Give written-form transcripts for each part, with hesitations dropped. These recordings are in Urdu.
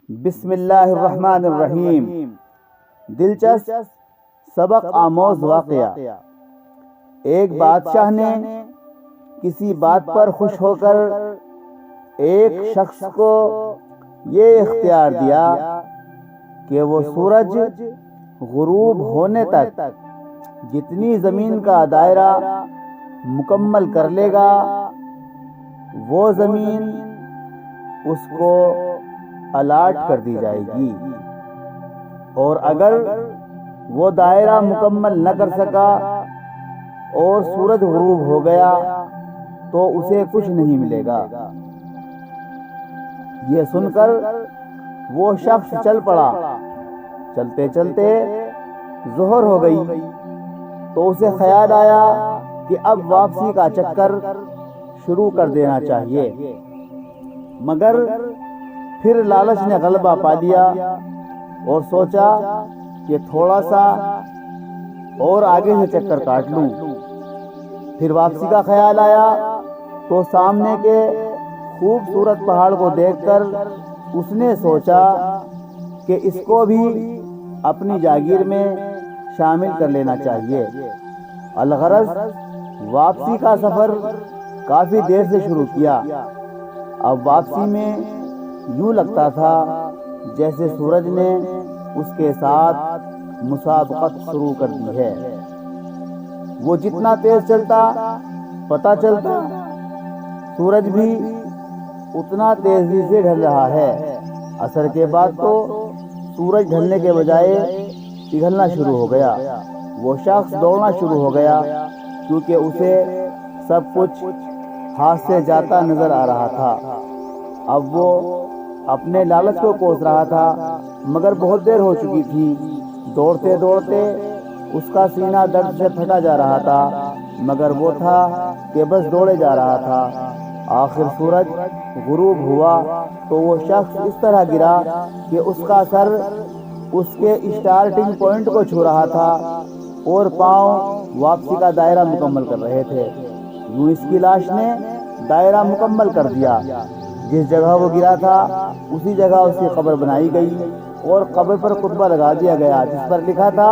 بسم اللہ الرحمن الرحیم۔ دلچسپ سبق آموز واقعہ۔ ایک بادشاہ نے کسی بات پر خوش ہو کر ایک شخص کو یہ اختیار دیا کہ وہ سورج غروب ہونے تک جتنی زمین کا دائرہ مکمل کر لے گا وہ زمین اس کو الاٹ کر دی جائے گی، اور اگر وہ دائرہ مکمل نہ کر سکا اور سورج غروب ہو گیا تو اسے کچھ نہیں ملے گا۔ یہ سن کر وہ شخص چل پڑا۔ چلتے چلتے ظہر ہو گئی تو اسے خیال آیا کہ اب واپسی کا چکر شروع کر دینا چاہیے، مگر پھر لالچ نے غلبہ پا لیا اور سوچا کہ تھوڑا سا اور آگے سے چکر کاٹ لوں۔ پھر واپسی کا خیال آیا تو سامنے کے خوبصورت پہاڑ کو دیکھ کر اس نے سوچا کہ اس کو بھی اپنی جاگیر میں شامل کر لینا چاہیے۔ الغرض واپسی کا سفر کافی دیر سے شروع کیا۔ اب واپسی میں یوں لگتا تھا جیسے سورج نے اس کے ساتھ مسابقت شروع کر دی ہے۔ وہ جتنا تیز چلتا پتہ چلتا سورج بھی اتنا تیزی سے ڈھل رہا ہے۔ عصر کے بعد تو سورج ڈھلنے کے بجائے پگھلنا شروع ہو گیا۔ وہ شخص دوڑنا شروع ہو گیا کیونکہ اسے سب کچھ ہاتھ سے جاتا نظر آ رہا تھا۔ اب وہ اپنے لالچ کو کوس رہا تھا، مگر بہت دیر ہو چکی تھی۔ دوڑتے دوڑتے اس کا سینہ درد سے پھٹا جا رہا تھا، مگر وہ تھا کہ بس دوڑے جا رہا تھا۔ آخر سورج غروب ہوا تو وہ شخص اس طرح گرا کہ اس کا سر اس کے اسٹارٹنگ پوائنٹ کو چھو رہا تھا اور پاؤں واپسی کا دائرہ مکمل کر رہے تھے۔ یوں اس کی لاش نے دائرہ مکمل کر دیا۔ جس جگہ وہ گرا تھا اسی جگہ اس کی قبر بنائی گئی اور قبر پر خطبہ لگا دیا گیا جس پر لکھا تھا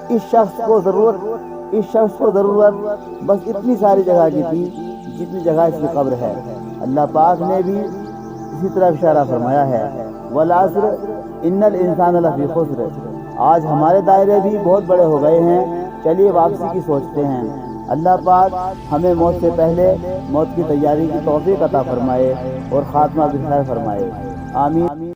اس شخص کو ضرورت بس اتنی ساری جگہ کی تھی جتنی جگہ اس کی قبر ہے۔ اللہ پاک نے بھی اسی طرح اشارہ فرمایا ہے، والعصر ان الانسان لفی خسر۔ آج ہمارے دائرے بھی بہت بڑے ہو گئے ہیں، چلیے واپسی کی سوچتے ہیں۔ اللہ پاک ہمیں موت سے پہلے موت کی تیاری کی توفیق عطا فرمائے اور خاتمہ بھی خیر فرمائے، آمین۔